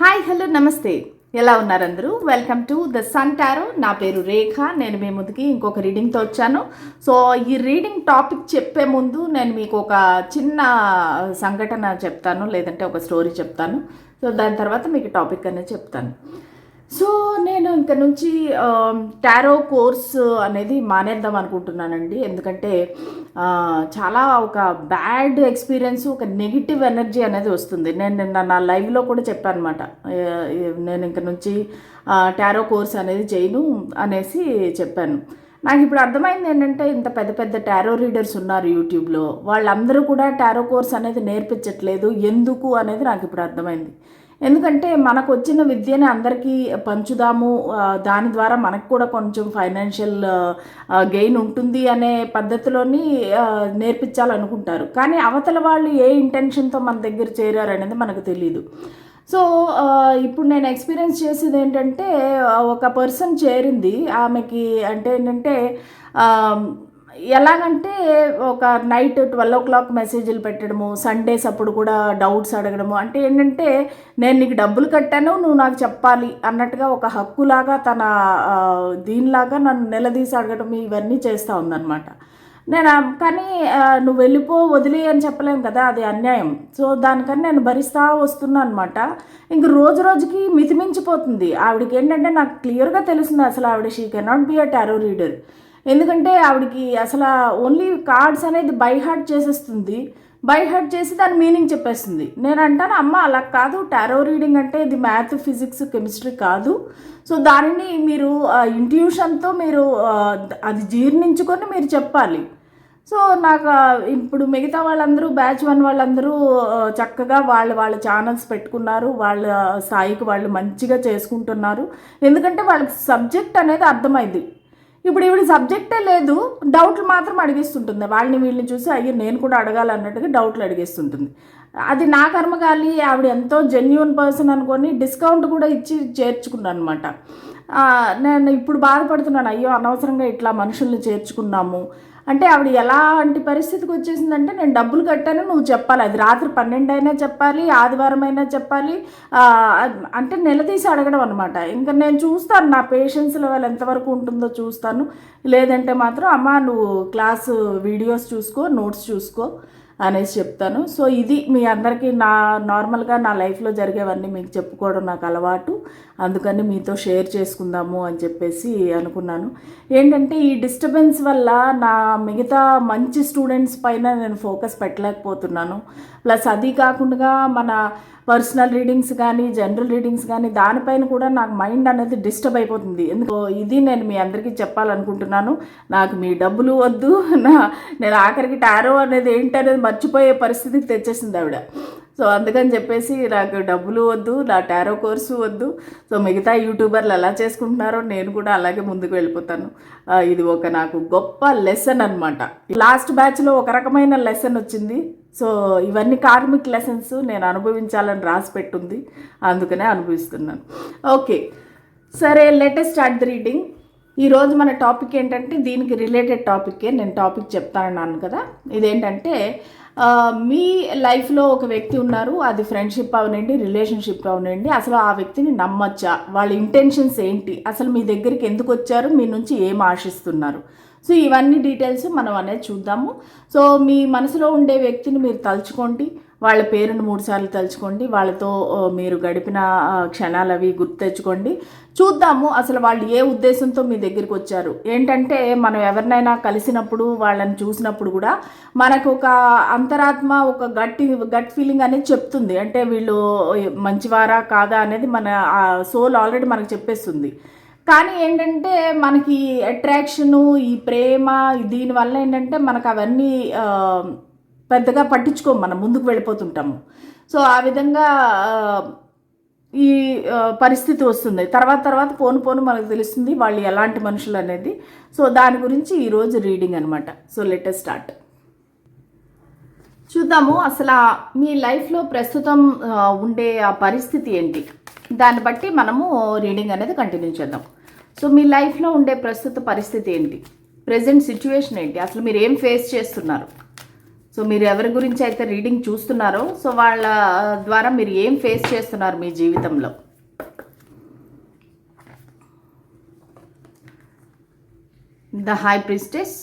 Hi hello నమస్తే, ఎలా ఉన్నారు అందరూ? Welcome to the sun tarot. నా పేరు రేఖ. నేను మీ ముందుకి ఇంకొక రీడింగ్తో వచ్చాను. సో ఈ రీడింగ్ టాపిక్ చెప్పే ముందు నేను మీకు ఒక చిన్న సంఘటన చెప్తాను, లేదంటే ఒక స్టోరీ చెప్తాను. సో దాని తర్వాత మీకు టాపిక్ అనేది చెప్తాను. సో నేను ఇంక నుంచి టారో కోర్స్ అనేది మానేద్దాం అనుకుంటున్నానండి. ఎందుకంటే చాలా ఒక బ్యాడ్ ఎక్స్పీరియన్స్, ఒక నెగిటివ్ ఎనర్జీ అనేది వస్తుంది. నేను నిన్న నా లైవ్లో కూడా చెప్పాను అనమాట. నేను ఇంక నుంచి టారో కోర్స్ అనేది చేయను అనేసి చెప్పాను. నాకు ఇప్పుడు అర్థమైంది ఏంటంటే, ఇంత పెద్ద పెద్ద టారో రీడర్స్ ఉన్నారు యూట్యూబ్లో, వాళ్ళందరూ కూడా టారో కోర్స్ అనేది నేర్పించట్లేదు. ఎందుకు అనేది నాకు ఇప్పుడు అర్థమైంది. ఎందుకంటే మనకు వచ్చిన విద్యని అందరికీ పంచుదాము, దాని ద్వారా మనకు కూడా కొంచెం ఫైనాన్షియల్ గెయిన్ ఉంటుంది అనే పద్ధతిలోని నేర్పించాలనుకుంటారు. కానీ అవతల వాళ్ళు ఏ ఇంటెన్షన్తో మన దగ్గర చేరారు అనేది మనకు తెలియదు. సో ఇప్పుడు నేను ఎక్స్పీరియన్స్ చేసేది ఏంటంటే, ఒక పర్సన్ చేరింది. ఆమెకి అంటే ఏంటంటే ఎలాగంటే ఒక నైట్ 12 o'clock మెసేజ్లు పెట్టడము, సండేస్ అప్పుడు కూడా డౌట్స్ అడగడము. అంటే ఏంటంటే, నేను నీకు డబ్బులు కట్టాను, నువ్వు నాకు చెప్పాలి అన్నట్టుగా ఒక హక్కులాగా తన దీనిలాగా నన్ను నిలదీసి అడగడం, ఇవన్నీ చేస్తూ ఉందన్నమాట. కానీ నువ్వు వెళ్ళిపో, వదిలే అని చెప్పలేము కదా, అది అన్యాయం. సో దానికని నేను భరిస్తూ వస్తున్నా అనమాట. ఇంక రోజు రోజుకి మితిమించిపోతుంది. ఆవిడకి ఏంటంటే, నాకు క్లియర్గా తెలుస్తుంది అసలు ఆవిడ she cannot be a tarot reader. ఎందుకంటే ఆవిడకి అసలు ఓన్లీ కార్డ్స్ అనేది బై హార్ట్ చేసేస్తుంది. బై హార్ట్ చేసి దాని మీనింగ్ చెప్పేస్తుంది. నేను అంటాను, అమ్మ అలా కాదు, టారో రీడింగ్ అంటే ఇది మ్యాథ్, ఫిజిక్స్, కెమిస్ట్రీ కాదు. సో దానిని మీరు ఇంట్యూషన్తో మీరు అది జీర్ణించుకొని మీరు చెప్పాలి. సో నాకు ఇప్పుడు మిగతా వాళ్ళందరూ బ్యాచ్ 1 వాళ్ళందరూ చక్కగా వాళ్ళ ఛానల్స్ పెట్టుకున్నారు. వాళ్ళ స్థాయికి వాళ్ళు మంచిగా చేసుకుంటున్నారు. ఎందుకంటే వాళ్ళకి సబ్జెక్ట్ అనేది అర్థమైంది. ఇప్పుడు ఈవిడ సబ్జెక్టే లేదు, డౌట్లు మాత్రం అడిగేస్తుంటుంది. వీళ్ళని చూసి అయ్యో నేను కూడా అడగాలన్నట్టుగా డౌట్లు అడిగేస్తుంటుంది. అది నా కర్మగాలి. ఆవిడ ఎంతో జెన్యూన్ పర్సన్ అనుకొని డిస్కౌంట్ కూడా ఇచ్చి చేర్చుకున్నాను అనమాట. నేను ఇప్పుడు బాధపడుతున్నాను, అయ్యో అనవసరంగా ఇట్లా మనుషుల్ని చేర్చుకున్నాము అంటే. ఆవిడ ఎలాంటి పరిస్థితికి వచ్చేసిందంటే, నేను డబ్బులు కట్టాను, నువ్వు చెప్పాలి. అది రాత్రి 12 అయినా చెప్పాలి, ఆదివారం అయినా చెప్పాలి. అంటే నిలదీసి అడగడం అనమాట. ఇంకా నేను చూస్తాను, నా పేషెన్స్ లెవెల్ ఎంతవరకు ఉంటుందో చూస్తాను. లేదంటే మాత్రం అమ్మ నువ్వు క్లాసు వీడియోస్ చూసుకో, నోట్స్ చూసుకో అనేసి చెప్తాను. సో ఇది మీ అందరికీ నార్మల్గా నా లైఫ్లో జరిగేవన్నీ మీకు చెప్పుకోవడం నాకు అలవాటు. అందుకని మీతో షేర్ చేసుకుందాము అని చెప్పేసి అనుకున్నాను. ఏంటంటే ఈ డిస్టర్బెన్స్ వల్ల నా మిగతా మంచి స్టూడెంట్స్ పైన నేను ఫోకస్ పెట్టలేకపోతున్నాను. ప్లస్ అది కాకుండా మన పర్సనల్ రీడింగ్స్ కానీ, జనరల్ రీడింగ్స్ కానీ, దానిపైన కూడా నాకు మైండ్ అనేది డిస్టర్బ్ అయిపోతుంది. ఎందుకు ఇది నేను మీ అందరికీ చెప్పాలనుకుంటున్నాను. నాకు మీ డబ్బులు వద్దు, నేను ఆఖరికి టారో అనేది ఏంటనేది మర్చిపోయే పరిస్థితికి తెచ్చేసింది ఆవిడ. సో అందుకని చెప్పేసి నాకు డబ్బులు వద్దు, నా టారో కోర్సు వద్దు. సో మిగతా యూట్యూబర్లు ఎలా చేసుకుంటున్నారో నేను కూడా అలాగే ముందుకు వెళ్ళిపోతాను. ఇది ఒక నాకు గొప్ప లెసన్ అనమాట. లాస్ట్ బ్యాచ్లో ఒక రకమైన లెసన్ వచ్చింది. సో ఇవన్నీ కార్మిక్ లెసన్స్ నేను అనుభవించాలని రాసి పెట్టుంది, అందుకనే అనుభవిస్తున్నాను. ఓకే సరే, లెటెస్ట్ స్టార్ట్ ది రీడింగ్. ఈరోజు మన టాపిక్ ఏంటంటే, దీనికి రిలేటెడ్ టాపిక్కే నేను టాపిక్ చెప్తానన్నాను కదా. ఇదేంటంటే, మీ లైఫ్లో ఒక వ్యక్తి ఉన్నారు. అది ఫ్రెండ్షిప్ అవనండి, రిలేషన్షిప్ అవనండి. అసలు ఆ వ్యక్తిని నమ్మచ్చా? వాళ్ళ ఇంటెన్షన్స్ ఏంటి? అసలు మీ దగ్గరికి ఎందుకు వచ్చారు? మీ నుంచి ఏం ఆశిస్తున్నారు? సో ఇవన్నీ డీటెయిల్స్ మనం అనేది చూద్దాము. సో మీ మనసులో ఉండే వ్యక్తిని మీరు తలుచుకోండి, వాళ్ళ పేరును 3 సార్లు తలుచుకోండి, వాళ్ళతో మీరు గడిపిన క్షణాలు అవి గుర్తు తెచ్చుకోండి. చూద్దాము అసలు వాళ్ళు ఏ ఉద్దేశంతో మీ దగ్గరికి వచ్చారు. ఏంటంటే, మనం ఎవరినైనా కలిసినప్పుడు, వాళ్ళని చూసినప్పుడు కూడా మనకు ఒక అంతరాత్మ, ఒక గట్ ఫీలింగ్ అనేది చెప్తుంది. అంటే వీళ్ళు మంచివారా కాదా అనేది మన సోల్ ఆల్రెడీ మనకు చెప్పేస్తుంది. కానీ ఏంటంటే, మనకి అట్రాక్షను, ఈ ప్రేమ, దీనివల్ల ఏంటంటే మనకు అవన్నీ పెద్దగా పట్టించుకోము, మనం ముందుకు వెళ్ళిపోతుంటాము. సో ఆ విధంగా ఈ పరిస్థితి వస్తుంది. తర్వాత పోను మనకు తెలుస్తుంది వాళ్ళు ఎలాంటి మనుషులు అనేది. సో దాని గురించి ఈరోజు రీడింగ్ అనమాట. So let us start. చూద్దాము అసలు మీ లైఫ్లో ప్రస్తుతం ఉండే ఆ పరిస్థితి ఏంటి, దాన్ని బట్టి మనము రీడింగ్ అనేది కంటిన్యూ చేద్దాం. సో మీ లైఫ్లో ఉండే ప్రస్తుత పరిస్థితి ఏంటి, ప్రజెంట్ సిచ్యువేషన్ ఏంటి, అసలు మీరు ఏం ఫేస్ చేస్తున్నారు? సో మీరు ఎవరి గురించి అయితే రీడింగ్ చూస్తున్నారో సో వాళ్ళ ద్వారా మీరు ఏం ఫేస్ చేస్తున్నారు మీ జీవితంలో. The high priestess,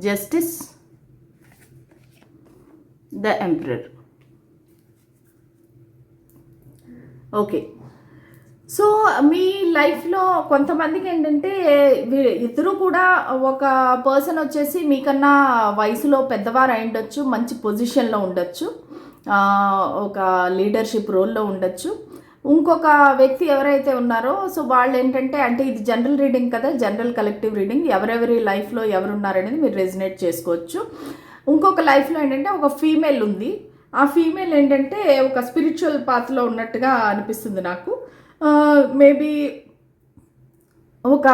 justice, the emperor. Okay, so మీ లైఫ్లో కొంతమందికి ఏంటంటే ఇద్దరు కూడా ఒక పర్సన్ వచ్చేసి మీకన్నా వయసులో పెద్దవారు అయి ఉండొచ్చు, మంచి పొజిషన్లో ఉండొచ్చు, ఒక లీడర్షిప్ రోల్లో ఉండొచ్చు. ఇంకొక వ్యక్తి ఎవరైతే ఉన్నారో సో వాళ్ళు ఏంటంటే, అంటే ఇది జనరల్ రీడింగ్ కదా, జనరల్ కలెక్టివ్ రీడింగ్, ఎవరెవరి లైఫ్లో ఎవరున్నారనేది మీరు రెజినేట్ చేసుకోవచ్చు. ఇంకొక లైఫ్లో ఏంటంటే ఒక ఫీమేల్ ఉంది. ఆ ఫీమేల్ ఏంటంటే ఒక స్పిరిచువల్ పాత్లో ఉన్నట్టుగా అనిపిస్తుంది నాకు. మేబీ ఒక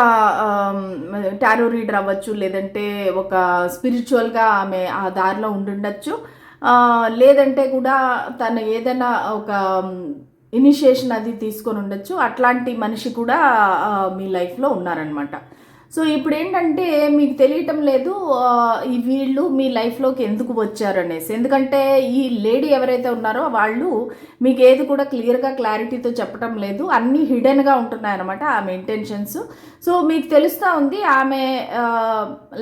టారో రీడర్ అవ్వచ్చు, లేదంటే ఒక స్పిరిచువల్గా ఆమె ఆ దారిలో ఉండుండొచ్చు, లేదంటే కూడా తను ఏదైనా ఒక ఇనిషియేషన్ అది తీసుకొని ఉండొచ్చు. అట్లాంటి మనిషి కూడా మీ లైఫ్లో ఉన్నారనమాట. సో ఇప్పుడు ఏంటంటే మీకు తెలియటం లేదు ఈ వీళ్ళు మీ లైఫ్లోకి ఎందుకు వచ్చారు అనేసి. ఎందుకంటే ఈ లేడీ ఎవరైతే ఉన్నారో వాళ్ళు మీకు ఏది కూడా క్లారిటీతో చెప్పటం లేదు, అన్నీ హిడెన్గా ఉంటున్నాయన్నమాట ఆమె ఇంటెన్షన్స్. సో మీకు తెలుస్తూ ఉంది ఆమె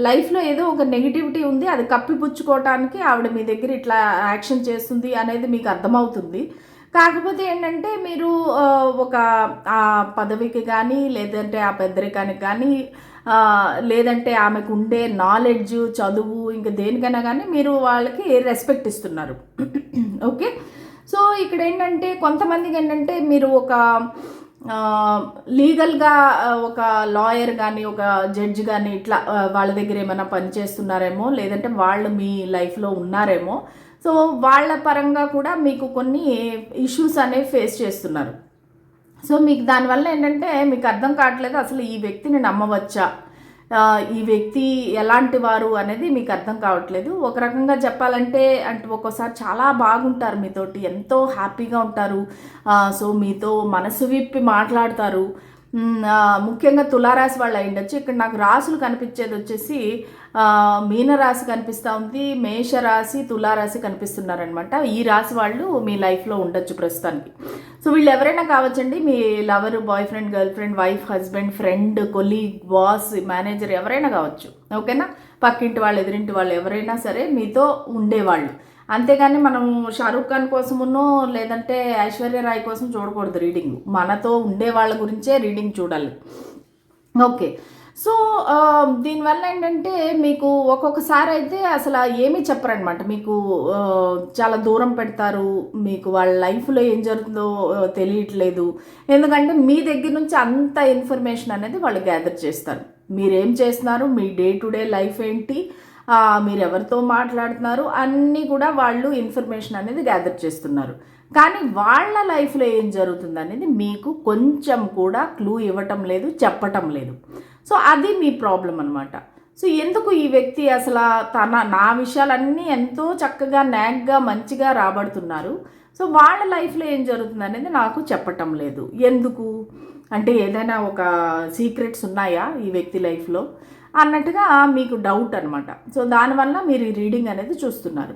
లైఫ్లో ఏదో ఒక నెగిటివిటీ ఉంది, అది కప్పిపుచ్చుకోవటానికి ఆవిడ మీ దగ్గర ఇట్లా యాక్షన్ చేస్తుంది అనేది మీకు అర్థమవుతుంది. కాకపోతే ఏంటంటే మీరు ఒక ఆ పదవికి కానీ, లేదంటే ఆ పెద్దరికానికి కానీ, లేదంటే ఆమెకు ఉండే నాలెడ్జ్, చదువు, ఇంకా దేనికైనా కానీ మీరు వాళ్ళకి రెస్పెక్ట్ ఇస్తున్నారు. ఓకే, సో ఇక్కడ ఏంటంటే కొంతమందికి ఏంటంటే మీరు ఒక లీగల్గా ఒక లాయర్ కానీ, ఒక జడ్జి కానీ ఇట్లా వాళ్ళ దగ్గర ఏమైనా పని చేస్తున్నారేమో, లేదంటే వాళ్ళు మీ లైఫ్లో ఉన్నారేమో. సో వాళ్ళ పరంగా కూడా మీకు కొన్ని ఇష్యూస్ అనేవి ఫేస్ చేస్తున్నారు. సో మీకు దానివల్ల ఏంటంటే మీకు అర్థం కావట్లేదు అసలు ఈ వ్యక్తిని నమ్మవచ్చా, ఈ వ్యక్తి ఎలాంటి వారు అనేది మీకు అర్థం కావట్లేదు. ఒక రకంగా చెప్పాలంటే ఒక్కోసారి చాలా బాగుంటారు, మీతోటి ఎంతో హ్యాపీగా ఉంటారు, సో మీతో మనసు విప్పి మాట్లాడతారు. ముఖ్యంగా తులారాశి వాళ్ళు అయ్యుండొచ్చు. ఇక్కడ నాకు రాసులు కనిపించేది వచ్చేసి మీనరాశి కనిపిస్తూ ఉంది, మేషరాశి, తులారాశి కనిపిస్తున్నారనమాట. ఈ రాశి వాళ్ళు మీ లైఫ్లో ఉండొచ్చు ప్రస్తుతానికి. సో వీళ్ళు ఎవరైనా కావచ్చండి, మీ lover, boy friend, girl friend, wife, husband, friend, colleague, boss, manager ఎవరైనా కావచ్చు. ఓకేనా, పక్కింటి వాళ్ళు, ఎదురింటి వాళ్ళు ఎవరైనా సరే మీతో ఉండేవాళ్ళు. అంతేగాని మనం షారూఖ్ ఖాన్ కోసమునో లేదంటే ఐశ్వర్య రాయ్ కోసం చూడకూడదు రీడింగ్, మనతో ఉండే వాళ్ళ గురించే రీడింగ్ చూడాలి. ఓకే, సో దీనివల్ల ఏంటంటే మీకు ఒక్కొక్కసారి అయితే అసలు ఏమీ చెప్పరనమాట, మీకు చాలా దూరం పెడతారు, మీకు వాళ్ళ లైఫ్లో ఏం జరుగుతుందో తెలియట్లేదు. ఎందుకంటే మీ దగ్గర నుంచి అంత ఇన్ఫర్మేషన్ అనేది వాళ్ళు గ్యాదర్ చేస్తారు. మీరేం చేస్తున్నారు, మీ డే టు డే లైఫ్ ఏంటి, మీరు ఎవరితో మాట్లాడుతున్నారు, అన్నీ కూడా వాళ్ళు ఇన్ఫర్మేషన్ అనేది గ్యాదర్ చేస్తున్నారు. కానీ వాళ్ళ లైఫ్లో ఏం జరుగుతుంది అనేది మీకు కొంచెం కూడా క్లూ ఇవ్వటం లేదు, చెప్పటం లేదు. సో అది మీ ప్రాబ్లం అనమాట. సో ఎందుకు ఈ వ్యక్తి అసలు నా విషయాలన్నీ ఎంతో చక్కగా న్యాగ్గా మంచిగా రాబడుతున్నారు, సో వాళ్ళ లైఫ్లో ఏం జరుగుతుంది అనేది నాకు చెప్పటం లేదు. ఎందుకు అంటే ఏదైనా ఒక సీక్రెట్స్ ఉన్నాయా ఈ వ్యక్తి లైఫ్లో అన్నట్టుగా మీకు డౌట్ అనమాట. సో దానివల్ల మీరు ఈ రీడింగ్ అనేది చూస్తున్నారు.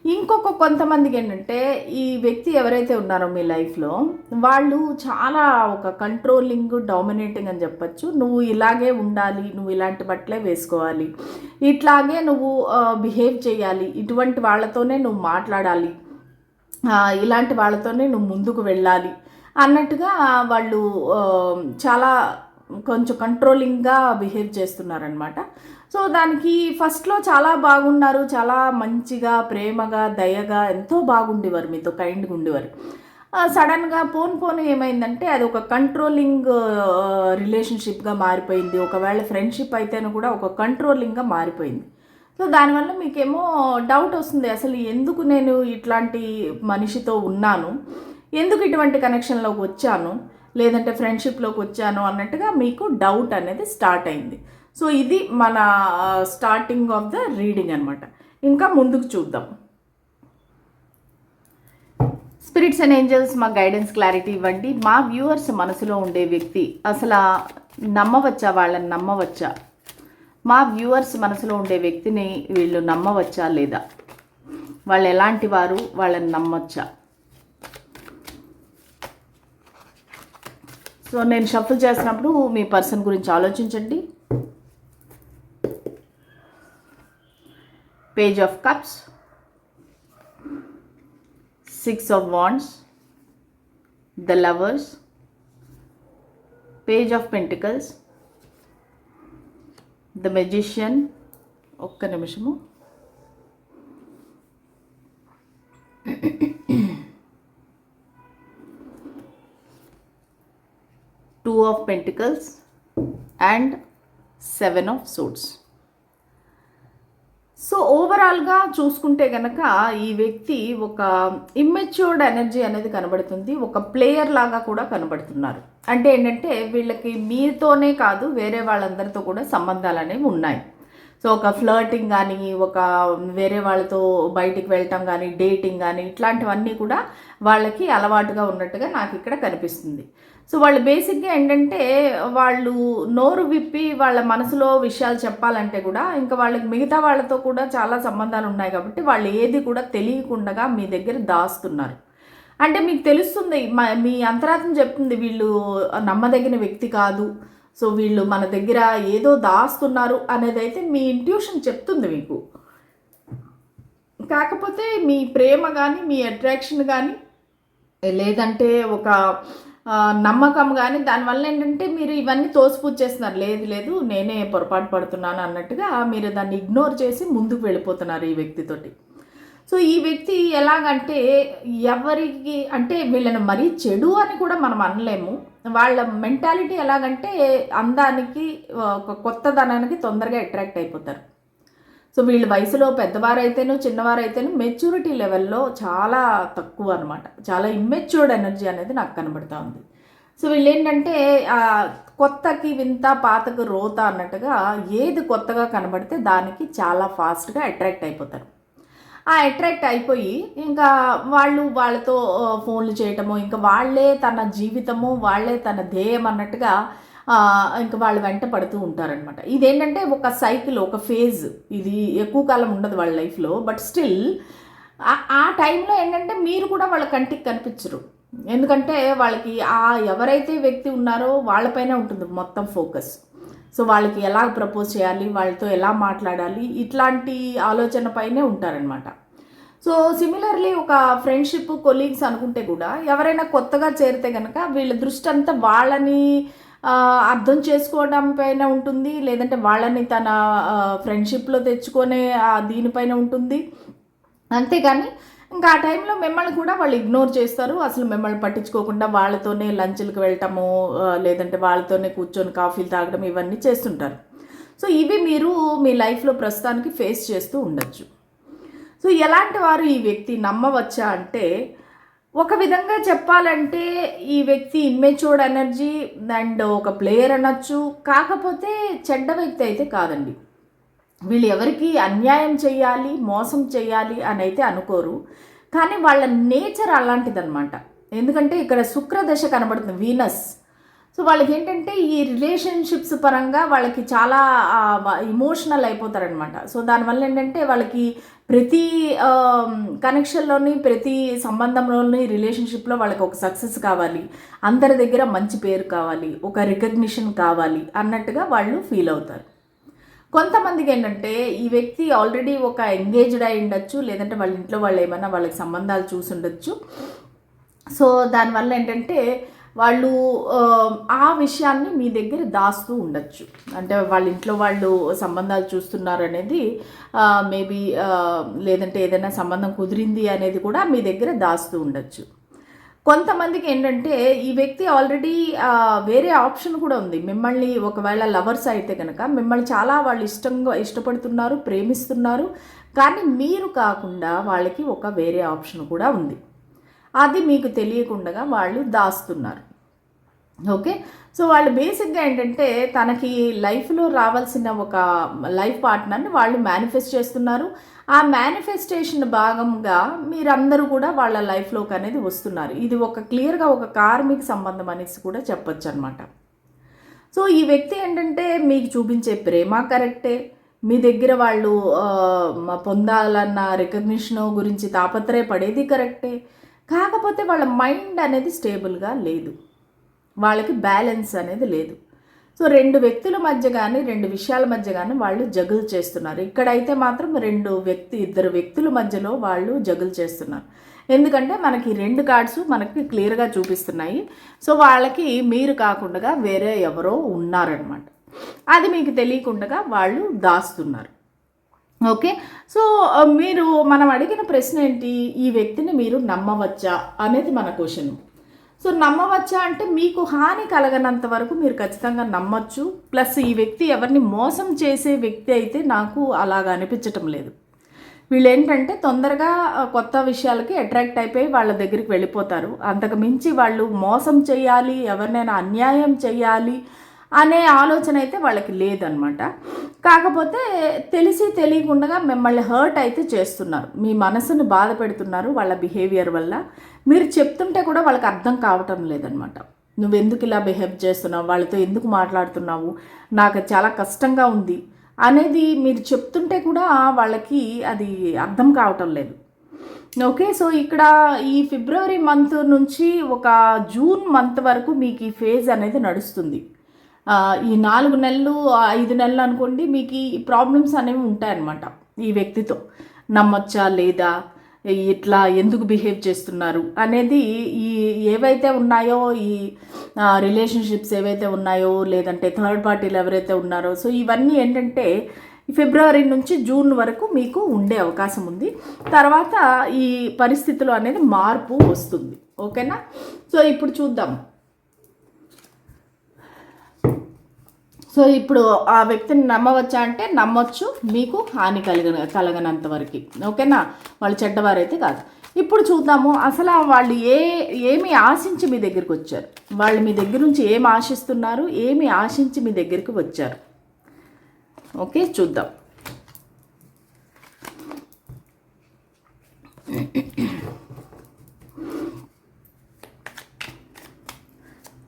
ఇంకొక కొంతమందికి ఏంటంటే ఈ వ్యక్తి ఎవరైతే ఉన్నారో మీ లైఫ్లో వాళ్ళు చాలా ఒక కంట్రోలింగ్, డామినేటింగ్ అని చెప్పచ్చు. నువ్వు ఇలాగే ఉండాలి, నువ్వు ఇలాంటి బట్టలే వేసుకోవాలి, ఇట్లాగే నువ్వు బిహేవ్ చేయాలి, ఇటువంటి వాళ్ళతోనే నువ్వు మాట్లాడాలి, ఇలాంటి వాళ్ళతోనే నువ్వు ముందుకు వెళ్ళాలి అన్నట్టుగా వాళ్ళు చాలా కొంచెం కంట్రోలింగ్గా బిహేవ్ చేస్తున్నారనమాట. సో దానికి ఫస్ట్లో చాలా బాగున్నారు, చాలా మంచిగా, ప్రేమగా, దయగా ఎంతో బాగుండేవారు, మీతో కైండ్గా ఉండేవారు. సడన్గా పోను ఏమైందంటే అది ఒక కంట్రోలింగ్ రిలేషన్షిప్గా మారిపోయింది. ఒకవేళ ఫ్రెండ్షిప్ అయితేనే కూడా ఒక కంట్రోలింగ్గా మారిపోయింది. సో దానివల్ల మీకేమో డౌట్ వస్తుంది, అసలు ఎందుకు నేను ఇట్లాంటి మనిషితో ఉన్నాను, ఎందుకు ఇటువంటి కనెక్షన్లోకి వచ్చాను, లేదంటే ఫ్రెండ్షిప్లోకి వచ్చాను అన్నట్టుగా మీకు డౌట్ అనేది స్టార్ట్ అయింది. సో ఇది మన స్టార్టింగ్ ఆఫ్ ద రీడింగ్ అనమాట. ఇంకా ముందుకు చూద్దాం. స్పిరిట్స్ అండ్ ఏంజల్స్ మా గైడెన్స్, క్లారిటీ ఇవ్వండి. మా వ్యూవర్స్ మనసులో ఉండే వ్యక్తి అసలు నమ్మవచ్చా, వాళ్ళని నమ్మవచ్చా, మా వ్యూవర్స్ మనసులో ఉండే వ్యక్తిని వీళ్ళు నమ్మవచ్చా లేదా, వాళ్ళు ఎలాంటి వారు, వాళ్ళని నమ్మొచ్చా? సో నేను షఫుల్ చేసినప్పుడు మీ పర్సన్ గురించి ఆలోచించండి. Page of cups, 6 of wands, the lovers, page of pentacles, the magician, ఒక్క నిమిషము, two of pentacles and 7 of swords. So ఓవరాల్గా చూసుకుంటే కనుక ఈ వ్యక్తి ఒక ఇమ్మెచ్యూర్డ్ ఎనర్జీ అనేది కనబడుతుంది, ఒక ప్లేయర్ లాగా కూడా కనబడుతున్నారు. అంటే ఏంటంటే వీళ్ళకి మీతోనే కాదు వేరే వాళ్ళందరితో కూడా సంబంధాలు అనేవి ఉన్నాయి. సో ఒక ఫ్లర్టింగ్ కానీ, ఒక వేరే వాళ్ళతో బయటికి వెళ్ళటం కానీ, డేటింగ్ కానీ, ఇట్లాంటివన్నీ కూడా వాళ్ళకి అలవాటుగా ఉన్నట్టుగా నాకు ఇక్కడ కనిపిస్తుంది. సో వాళ్ళు బేసిక్గా ఏంటంటే వాళ్ళు నోరు విప్పి వాళ్ళ మనసులో విషయాలు చెప్పాలంటే కూడా ఇంకా వాళ్ళకి మిగతా వాళ్ళతో కూడా చాలా సంబంధాలు ఉన్నాయి కాబట్టి వాళ్ళు ఏది కూడా తెలియకుండా మీ దగ్గర దాస్తున్నారు. అంటే మీకు తెలుస్తుంది, మీ అంతరాత్మ చెప్తుంది వీళ్ళు నమ్మదగిన వ్యక్తి కాదు, సో వీళ్ళు మన దగ్గర ఏదో దాస్తున్నారు అనేది అయితే మీ ఇంట్యూషన్ చెప్తుంది మీకు. కాకపోతే మీ ప్రేమ కానీ, మీ అట్రాక్షన్ కానీ, లేదంటే ఒక నమ్మకం కానీ, దానివల్ల ఏంటంటే మీరు ఇవన్నీ తోసిపుచ్చేస్తున్నారు. లేదు లేదు నేనే పొరపాటు పడుతున్నాను అన్నట్టుగా మీరు దాన్ని ఇగ్నోర్ చేసి ముందుకు వెళ్ళిపోతున్నారు ఈ వ్యక్తితోటి. సో ఈ వ్యక్తి ఎలాగంటే ఎవరికి అంటే వీళ్ళని మరీ చెడు అని కూడా మనం అనలేము. వాళ్ళ మెంటాలిటీ ఎలాగంటే అందానికి, ఒక కొత్తదనానికి తొందరగా అట్రాక్ట్ అయిపోతారు. సో వీళ్ళు వయసులో పెద్దవారైతేనూ చిన్నవారైతేనూ మెచ్యూరిటీ లెవెల్లో చాలా తక్కువ అనమాట. చాలా ఇమ్మెచ్యూర్డ్ ఎనర్జీ అనేది నాకు కనబడుతూ ఉంది. సో వీళ్ళు ఏంటంటే కొత్తకి వింత, పాతకు రోత అన్నట్టుగా ఏది కొత్తగా కనబడితే దానికి చాలా ఫాస్ట్గా అట్రాక్ట్ అయిపోతారు. ఆ అట్రాక్ట్ అయిపోయి ఇంకా వాళ్ళతో ఫోన్లు చేయటము, ఇంకా వాళ్ళే తన జీవితము, వాళ్ళే తన ధ్యేయం అన్నట్టుగా ఇంకా వాళ్ళు వెంట పడుతూ ఉంటారనమాట. ఇదేంటంటే ఒక సైకిల్, ఒక ఫేజ్, ఇది ఎక్కువ కాలం ఉండదు వాళ్ళ లైఫ్లో. బట్ స్టిల్ ఆ టైంలో ఏంటంటే మీరు కూడా వాళ్ళ కంటికి కనిపించరు. ఎందుకంటే వాళ్ళకి ఎవరైతే వ్యక్తి ఉన్నారో వాళ్ళపైన ఉంటుంది మొత్తం ఫోకస్. సో వాళ్ళకి ఎలా ప్రపోజ్ చేయాలి, వాళ్ళతో ఎలా మాట్లాడాలి, ఇట్లాంటి ఆలోచన పైనే ఉంటారనమాట. సో సిమిలర్లీ ఒక ఫ్రెండ్షిప్, కొలీగ్స్ అనుకుంటే కూడా ఎవరైనా కొత్తగా చేరితే కనుక వీళ్ళ దృష్టి అంతా వాళ్ళని అర్థం చేసుకోవడం పైన ఉంటుంది, లేదంటే వాళ్ళని తన ఫ్రెండ్షిప్లో తెచ్చుకునే దీనిపైన ఉంటుంది. అంతేగాని ఇంకా ఆ టైంలో మిమ్మల్ని కూడా వాళ్ళు ఇగ్నోర్ చేస్తారు. అసలు మిమ్మల్ని పట్టించుకోకుండా వాళ్ళతోనే లంచ్లకు వెళ్ళటము, లేదంటే వాళ్ళతోనే కూర్చొని కాఫీలు తాగడం, ఇవన్నీ చేస్తుంటారు. సో ఇవి మీరు మీ లైఫ్లో ప్రస్తుతానికి ఫేస్ చేస్తూ ఉండొచ్చు. సో ఎలాంటి వారు ఈ వ్యక్తి, నమ్మవచ్చా అంటే ఒక విధంగా చెప్పాలంటే ఈ వ్యక్తి ఇమ్మెచ్యూర్డ్ ఎనర్జీ అండ్ ఒక ప్లేయర్ అనొచ్చు. కాకపోతే చెడ్డ వ్యక్తి అయితే కాదండి. వీళ్ళు ఎవరికి అన్యాయం చేయాలి, మోసం చేయాలి అని అయితే అనుకోరు. కానీ వాళ్ళ నేచర్ అలాంటిదన్నమాట. ఎందుకంటే ఇక్కడ శుక్రదశ కనబడుతుంది, వీనస్. సో వాళ్ళకి ఏంటంటే ఈ రిలేషన్షిప్స్ పరంగా వాళ్ళకి చాలా ఇమోషనల్ అయిపోతారనమాట. సో దానివల్ల ఏంటంటే వాళ్ళకి ప్రతి కనెక్షన్లోని, ప్రతి సంబంధంలోని, రిలేషన్షిప్లో వాళ్ళకి ఒక సక్సెస్ కావాలి, అందరి దగ్గర మంచి పేరు కావాలి, ఒక రికగ్నిషన్ కావాలి అన్నట్టుగా వాళ్ళు ఫీల్ అవుతారు. కొంతమందికి ఏంటంటే ఈ వ్యక్తి ఆల్రెడీ ఒక ఎంగేజ్డ్ అయి ఉండొచ్చు, లేదంటే వాళ్ళ ఇంట్లో వాళ్ళు ఏమైనా వాళ్ళకి సంబంధాలు చూసి ఉండొచ్చు. సో దానివల్ల ఏంటంటే వాళ్ళు ఆ విషయాన్ని మీ దగ్గర దాస్తూ ఉండొచ్చు. అంటే వాళ్ళ ఇంట్లో వాళ్ళు సంబంధాలు చూస్తున్నారు అనేది మేబీ, లేదంటే ఏదైనా సంబంధం కుదిరింది అనేది కూడా మీ దగ్గర దాస్తూ ఉండొచ్చు. కొంతమందికి ఏంటంటే ఈ వ్యక్తి ఆల్రెడీ వేరే ఆప్షన్ కూడా ఉంది. మిమ్మల్ని ఒకవేళ లవర్స్ అయితే కనుక మిమ్మల్ని చాలా వాళ్ళు ఇష్టపడుతున్నారు, ప్రేమిస్తున్నారు. కానీ మీరు కాకుండా వాళ్ళకి ఒక వేరే ఆప్షన్ కూడా ఉంది. అది మీకు తెలియకుండా వాళ్ళు దాస్తున్నారు. ఓకే. సో వాళ్ళు బేసిక్గా ఏంటంటే తనకి లైఫ్లో రావాల్సిన ఒక లైఫ్ పార్ట్నర్ని వాళ్ళు మేనిఫెస్ట్ చేస్తున్నారు. ఆ మేనిఫెస్టేషన్ భాగంగా మీరందరూ కూడా వాళ్ళ లైఫ్లోకి అనేది వస్తున్నారు. ఇది ఒక క్లియర్గా ఒక కార్మిక సంబంధం అనేసి కూడా చెప్పొచ్చు అనమాట. సో ఈ వ్యక్తి ఏంటంటే మీకు చూపించే ప్రేమ కరెక్టే, మీ దగ్గర వాళ్ళు పొందాలన్న రికగ్నిషన్ గురించి తాపత్రయపడేది కరెక్టే. కాకపోతే వాళ్ళ మైండ్ అనేది స్టేబుల్గా లేదు, వాళ్ళకి బ్యాలెన్స్ అనేది లేదు. సో రెండు వ్యక్తుల మధ్య కానీ రెండు విషయాల మధ్య కానీ వాళ్ళు జగులు చేస్తున్నారు. ఇక్కడైతే మాత్రం ఇద్దరు వ్యక్తుల మధ్యలో వాళ్ళు జగులు చేస్తున్నారు. ఎందుకంటే మనకి రెండు కార్డ్స్ మనకి క్లియర్గా చూపిస్తున్నాయి. సో వాళ్ళకి మీరు కాకుండా వేరే ఎవరో ఉన్నారనమాట. అది మీకు తెలియకుండా వాళ్ళు దాస్తున్నారు. ఓకే, సో మనం అడిగిన ప్రశ్న ఏంటి, ఈ వ్యక్తిని మీరు నమ్మవచ్చా అనేది మన క్వశ్చన్. సో నమ్మవచ్చా అంటే మీకు హాని కలగనంత వరకు మీరు ఖచ్చితంగా నమ్మచ్చు. ప్లస్ ఈ వ్యక్తి ఎవరిని మోసం చేసే వ్యక్తి అయితే నాకు అలాగా అనిపించటం లేదు. వీళ్ళు ఏంటంటే తొందరగా కొత్త విషయాలకి అట్రాక్ట్ అయిపోయి వాళ్ళ దగ్గరికి వెళ్ళిపోతారు. అంతకు మించి వాళ్ళు మోసం చేయాలి, ఎవరినైనా అన్యాయం చేయాలి అనే ఆలోచన అయితే వాళ్ళకి లేదనమాట. కాకపోతే తెలిసి తెలియకుండా మిమ్మల్ని హర్ట్ అయితే చేస్తున్నారు, మీ మనసును బాధ పెడుతున్నారు వాళ్ళ బిహేవియర్ వల్ల. మీరు చెప్తుంటే కూడా వాళ్ళకి అర్థం కావటం లేదనమాట. నువ్వెందుకు ఇలా బిహేవ్ చేస్తున్నావు, వాళ్ళతో ఎందుకు మాట్లాడుతున్నావు, నాకు చాలా కష్టంగా ఉంది అనేది మీరు చెప్తుంటే కూడా వాళ్ళకి అది అర్థం కావటం లేదు. ఓకే, సో ఇక్కడ ఈ ఫిబ్రవరి మంత్ నుంచి ఒక జూన్ మంత్ వరకు మీకు ఈ ఫేజ్ అనేది నడుస్తుంది. ఈ 4 నెలలు 5 నెలలు అనుకోండి, మీకు ఈ ప్రాబ్లమ్స్ అనేవి ఉంటాయన్నమాట. ఈ వ్యక్తితో నమ్మొచ్చా లేదా, ఇట్లా ఎందుకు బిహేవ్ చేస్తున్నారు అనేది, ఈ ఏవైతే ఉన్నాయో ఈ రిలేషన్షిప్స్ ఏవైతే ఉన్నాయో, లేదంటే థర్డ్ పార్టీలు ఎవరైతే ఉన్నారో, సో ఇవన్నీ ఏంటంటే ఫిబ్రవరి నుంచి జూన్ వరకు మీకు ఉండే అవకాశం ఉంది. తర్వాత ఈ పరిస్థితులు అనేది మార్పు వస్తుంది. ఓకేనా, సో ఇప్పుడు చూద్దాం. సో ఇప్పుడు ఆ వ్యక్తిని నమ్మవచ్చా అంటే నమ్మొచ్చు, మీకు హాని కలగనంత వరకు. ఓకేనా, వాళ్ళు చెడ్డవారైతే కాదు. ఇప్పుడు చూద్దాము అసలు వాళ్ళు ఏమి ఆశించి మీ దగ్గరికి వచ్చారు, వాళ్ళు మీ దగ్గర నుంచి ఏమి ఆశిస్తున్నారు, ఏమి ఆశించి మీ దగ్గరికి వచ్చారు. ఓకే, చూద్దాం.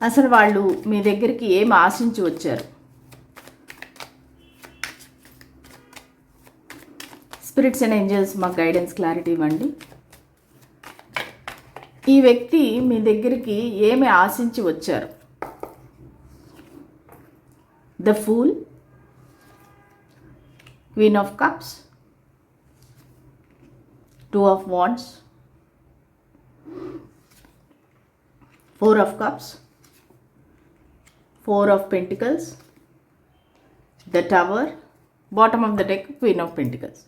అసలు వాళ్ళు మీ దగ్గరికి ఏమి ఆశించి వచ్చారు. స్పిరిట్స్ అండ్ ఏంజల్స్ మాకు గైడెన్స్ క్లారిటీ ఇవ్వండి. ఈ వ్యక్తి మీ దగ్గరికి ఏమి ఆశించి వచ్చారు. The fool, queen of cups, 2 of wands, 4 of cups, 4 of pentacles, the tower, bottom of the deck, queen of pentacles.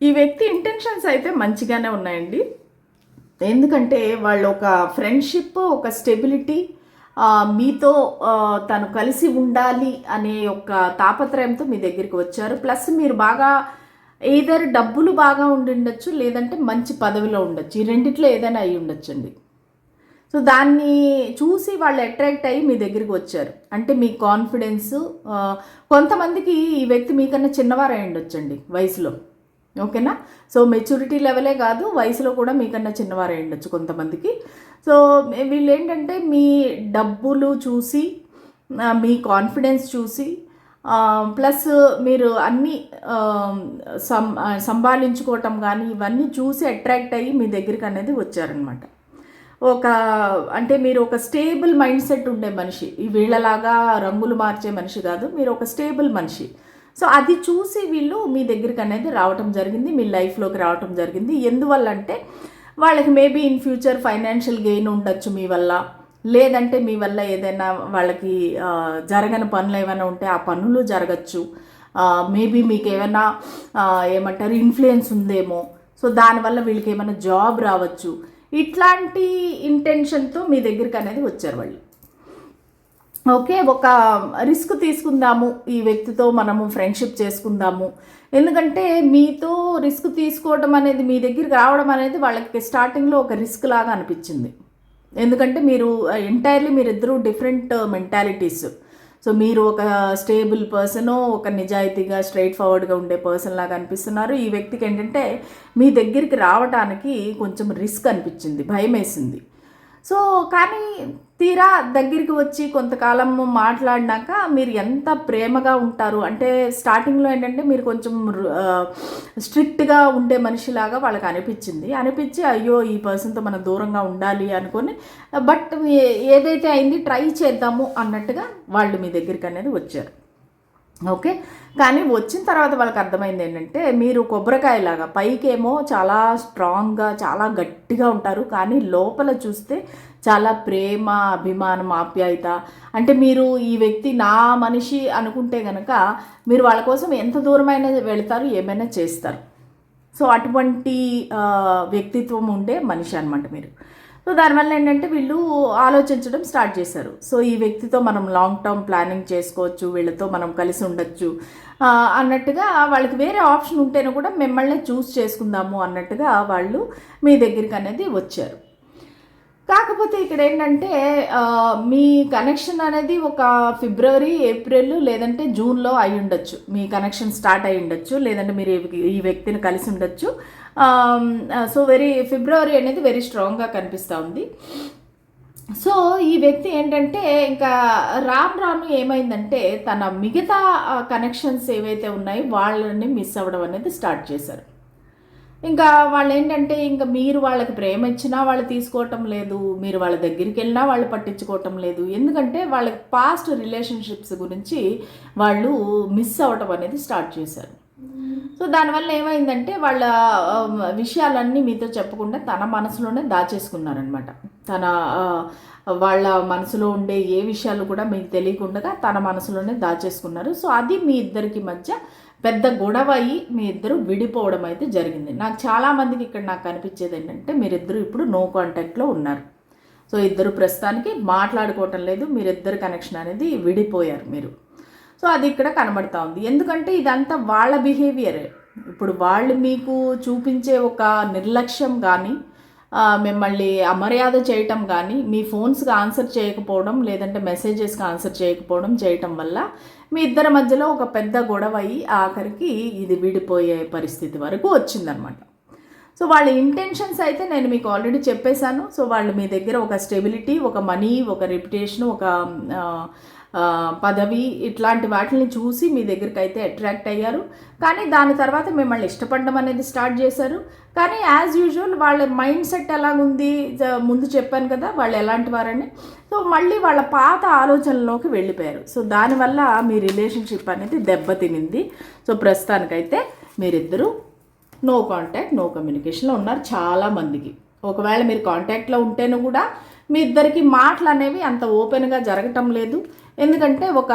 ఈ వ్యక్తి ఇంటెన్షన్స్ అయితే మంచిగానే ఉన్నాయండి. ఎందుకంటే వాళ్ళు ఒక ఫ్రెండ్షిప్, ఒక స్టెబిలిటీ, మీతో తను కలిసి ఉండాలి అనే ఒక తాపత్రయంతో మీ దగ్గరికి వచ్చారు. ప్లస్ మీరు బాగా ఏదర్ డబ్బులు బాగా ఉండిండొచ్చు, లేదంటే మంచి పదవిలో ఉండొచ్చు. ఈ రెండిట్లో ఏదైనా అయి ఉండొచ్చండి. సో దాన్ని చూసి వాళ్ళు అట్రాక్ట్ అయ్యి మీ దగ్గరికి వచ్చారు. అంటే మీ కాన్ఫిడెన్స్, కొంతమందికి ఈ వ్యక్తి మీకన్నా చిన్నవారు అయి ఉండొచ్చండి వయసులో. ఓకేనా, సో మెచ్యూరిటీ లెవెలే కాదు, వయసులో కూడా మీకన్నా చిన్నవారు అయి ఉండొచ్చు కొంతమందికి. సో వీళ్ళు ఏంటంటే మీ డబ్బులు చూసి, మీ కాన్ఫిడెన్స్ చూసి, ప్లస్ మీరు అన్నీ సంభాళించుకోవటం కానీ ఇవన్నీ చూసి అట్రాక్ట్ అయ్యి మీ దగ్గరికి అనేది వచ్చారనమాట. అంటే మీరు ఒక స్టేబుల్ మైండ్ సెట్ ఉండే మనిషి, ఈ వీళ్ళలాగా రంగులు మార్చే మనిషి కాదు, మీరు ఒక స్టేబుల్ మనిషి. సో అది చూసి వీళ్ళు మీ దగ్గరికి అనేది రావటం జరిగింది, మీ లైఫ్లోకి రావటం జరిగింది. ఎందువల్ల అంటే వాళ్ళకి maybe in future financial gain ఉండొచ్చు మీ వల్ల, లేదంటే మీ వల్ల ఏదైనా వాళ్ళకి జరగని పనులు ఏమైనా ఉంటే ఆ పనులు జరగచ్చు. మేబీ మీకు ఏమైనా ఏమంటారు ఇన్ఫ్లుయెన్స్ ఉందేమో, సో దానివల్ల వీళ్ళకి ఏమైనా జాబ్ రావచ్చు. ఇట్లాంటి ఇంటెన్షన్తో మీ దగ్గరికి అనేది వచ్చారు వాళ్ళు. ఓకే, ఒక రిస్క్ తీసుకుందాము, ఈ వ్యక్తితో మనము ఫ్రెండ్షిప్ చేసుకుందాము. ఎందుకంటే మీతో రిస్క్ తీసుకోవడం అనేది, మీ దగ్గరికి రావడం అనేది వాళ్ళకి స్టార్టింగ్లో ఒక రిస్క్ లాగా అనిపించింది. ఎందుకంటే మీరిద్దరూ డిఫరెంట్ మెంటాలిటీస్. సో మీరు ఒక స్టేబుల్ పర్సన్, ఒక నిజాయితీగా స్ట్రైట్ ఫార్వర్డ్గా ఉండే పర్సన్ లాగా అనిపిస్తున్నారు. ఈ వ్యక్తికి ఏంటంటే మీ దగ్గరికి రావడానికి కొంచెం రిస్క్ అనిపించింది, భయం వేసింది. సో కానీ తీరా దగ్గరికి వచ్చి కొంతకాలం మాట్లాడినాక మీరు ఎంత ప్రేమగా ఉంటారు అంటే స్టార్టింగ్లో ఏంటంటే మీరు కొంచెం స్ట్రిక్ట్గా ఉండే మనిషిలాగా వాళ్ళకి అనిపించి అయ్యో ఈ పర్సన్తో మనం దూరంగా ఉండాలి అనుకొని బట్ ఏదైతే అయింది ట్రై చేద్దాము అన్నట్టుగా వాళ్ళు మీ దగ్గరికి అనేది వచ్చారు. ఓకే, కానీ వచ్చిన తర్వాత వాళ్ళకి అర్థమైంది ఏంటంటే మీరు కొబ్బరికాయలాగా పైకేమో చాలా స్ట్రాంగ్గా చాలా గట్టిగా ఉంటారు, కానీ లోపల చూస్తే చాలా ప్రేమ, అభిమానం, ఆప్యాయత. అంటే మీరు ఈ వ్యక్తి నా మనిషి అనుకుంటే కనుక మీరు వాళ్ళ కోసం ఎంత దూరమైనా వెళ్తారు, ఏమైనా చేస్తారు. సో అటువంటి వ్యక్తిత్వం ఉండే మనిషి అనమాట మీరు. సో దానివల్ల ఏంటంటే వీళ్ళు ఆలోచించడం స్టార్ట్ చేశారు. సో ఈ వ్యక్తితో మనం లాంగ్ టర్మ్ ప్లానింగ్ చేసుకోవచ్చు, వీళ్ళతో మనం కలిసి ఉండొచ్చు అన్నట్టుగా వాళ్ళకి వేరే ఆప్షన్ ఉంటేనే కూడా మిమ్మల్ని చూస్ చేసుకుందాము అన్నట్టుగా వాళ్ళు మీ దగ్గరికి అనేది వచ్చారు. కాకపోతే ఇక్కడ ఏంటంటే మీ కనెక్షన్ అనేది ఒక ఫిబ్రవరి, ఏప్రిల్ లేదంటే జూన్లో అయి ఉండొచ్చు. మీ కనెక్షన్ స్టార్ట్ అయి ఉండొచ్చు, లేదంటే మీరు ఈ వ్యక్తిని కలిసి ఉండొచ్చు. సో ఫిబ్రవరి అనేది వెరీ స్ట్రాంగ్గా కనిపిస్తూ ఉంది. సో ఈ వ్యక్తి ఏంటంటే ఇంకా రాను ఏమైందంటే తన మిగతా కనెక్షన్స్ ఏవైతే ఉన్నాయో వాళ్ళని మిస్ అవ్వడం అనేది స్టార్ట్ చేశారు. ఇంకా వాళ్ళు ఏంటంటే ఇంకా మీరు వాళ్ళకి ప్రేమ ఇచ్చినా వాళ్ళు తీసుకోవటం లేదు, మీరు వాళ్ళ దగ్గరికి వెళ్ళినా వాళ్ళు పట్టించుకోవటం లేదు. ఎందుకంటే వాళ్ళకి పాస్ట్ రిలేషన్షిప్స్ గురించి వాళ్ళు మిస్ అవ్వటం అనేది స్టార్ట్ చేశారు. సో దానివల్ల ఏమైందంటే వాళ్ళ విషయాలన్నీ మీతో చెప్పకుండా తన మనసులోనే దాచేసుకున్నారనమాట. వాళ్ళ మనసులో ఉండే ఏ విషయాలు కూడా మీకు తెలియకుండా తన మనసులోనే దాచేసుకున్నారు. సో అది మీ ఇద్దరికి మధ్య పెద్ద గొడవ అయ్యి మీ ఇద్దరు విడిపోవడం అయితే జరిగింది. నాకు చాలామందికి ఇక్కడ నాకు కనిపించేది ఏంటంటే మీరిద్దరు ఇప్పుడు నో కాంటాక్ట్లో ఉన్నారు. సో ఇద్దరు ప్రస్తుతానికి మాట్లాడుకోవటం లేదు, మీరిద్దరు కనెక్షన్ అనేది విడిపోయారు మీరు. సో అది ఇక్కడ కనబడతా ఉంది. ఎందుకంటే ఇదంతా వాళ్ళ బిహేవియరే. ఇప్పుడు వాళ్ళు మీకు చూపించే ఒక నిర్లక్ష్యం కానీ, మిమ్మల్ని అమర్యాద చేయటం కానీ, మీ ఫోన్స్కి ఆన్సర్ చేయకపోవడం, లేదంటే మెసేజెస్కి ఆన్సర్ చేయటం వల్ల మీ ఇద్దరి మధ్యలో ఒక పెద్ద గొడవ అయ్యి ఆఖరికి ఇది విడిపోయే పరిస్థితి వరకు వచ్చిందనమాట. సో వాళ్ళ ఇంటెన్షన్స్ అయితే నేను మీకు ఆల్రెడీ చెప్పేశాను. సో వాళ్ళు మీ దగ్గర ఒక స్టెబిలిటీ, ఒక మనీ, ఒక రెప్యుటేషన్, ఒక పదవి ఇట్లాంటి వాటిని చూసి మీ దగ్గరికి అయితే అట్రాక్ట్ అయ్యారు. కానీ దాని తర్వాత మిమ్మల్ని ఇష్టపడడం అనేది స్టార్ట్ చేశారు. కానీ యాజ్ యూజువల్ వాళ్ళ మైండ్ సెట్ ఎలాగుంది ముందు చెప్పాను కదా వాళ్ళు ఎలాంటి వారని. సో మళ్ళీ వాళ్ళ పాత ఆలోచనలోకి వెళ్ళిపోయారు. సో దానివల్ల మీ రిలేషన్షిప్ అనేది దెబ్బతినింది. సో ప్రస్తుతానికైతే మీరిద్దరూ నో కాంటాక్ట్, నో కమ్యూనికేషన్లో ఉన్నారు చాలామందికి. ఒకవేళ మీరు కాంటాక్ట్లో ఉంటేనే కూడా మీ ఇద్దరికి మాటలు అనేవి అంత ఓపెన్గా జరగటం లేదు. ఎందుకంటే ఒక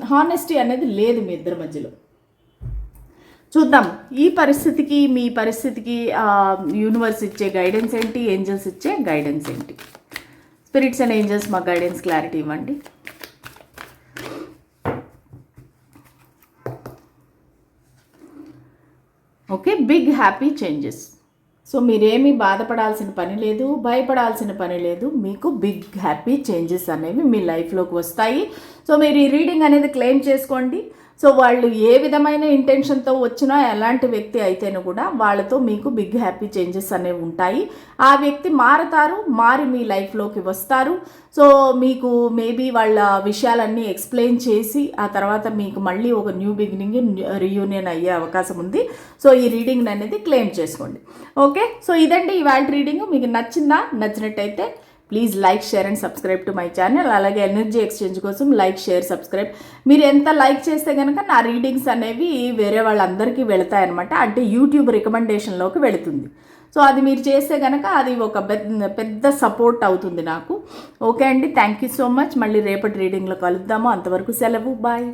హానెస్టీ అనేది లేదు మీ ఇద్దరి మధ్యలో. చూద్దాం ఈ పరిస్థితికి మీ పరిస్థితికి యూనివర్స్ ఇచ్చే గైడెన్స్ ఏంటి, ఏంజల్స్ ఇచ్చే గైడెన్స్ ఏంటి. స్పిరిట్స్ అండ్ ఏంజల్స్ మాకు గైడెన్స్ క్లారిటీ ఇవ్వండి. Okay, big happy changes. So మీరేమీ బాధపడాల్సిన పని లేదు, భయపడాల్సిన పని లేదు. మీకు బిగ్ హ్యాపీ చేంజెస్ అనేవి మీ లైఫ్లోకి వస్తాయి. సో మీరు ఈ రీడింగ్ అనేది క్లెయిమ్ చేసుకోండి. సో వాళ్ళు ఏ విధమైన ఇంటెన్షన్తో వచ్చినా ఎలాంటి వ్యక్తి అయితేనూ కూడా వాళ్ళతో మీకు బిగ్ హ్యాపీ చేంజెస్ అనేవి ఉంటాయి. ఆ వ్యక్తి మారతారు, మారి మీ లైఫ్లోకి వస్తారు. సో మీకు మేబీ వాళ్ళ విషయాలన్నీ ఎక్స్ప్లెయిన్ చేసి ఆ తర్వాత మీకు మళ్ళీ ఒక న్యూ బిగినింగ్, రీయూనియన్ అయ్యే అవకాశం ఉంది. సో ఈ రీడింగ్ అనేది క్లెయిమ్ చేసుకోండి. ఓకే, సో ఇదండి ఇవాళ రీడింగ్. మీకు నచ్చినట్టయితే please like, share and subscribe to my channel. అలాగే ఎనర్జీ ఎక్స్చేంజ్ కోసం లైక్, షేర్, సబ్స్క్రైబ్. మీరు ఎంత లైక్ చేస్తే కనుక నా రీడింగ్స్ అనేవి వేరే వాళ్ళందరికీ వెళతాయన్నమాట. అంటే యూట్యూబ్ రికమెండేషన్లోకి వెళుతుంది. సో అది మీరు చేస్తే కనుక అది ఒక పెద్ద సపోర్ట్ అవుతుంది నాకు. ఓకే అండి, థ్యాంక్ యూ సో మచ్. మళ్ళీ రేపటి రీడింగ్లో కలుద్దాము. అంతవరకు సెలవు, బాయ్.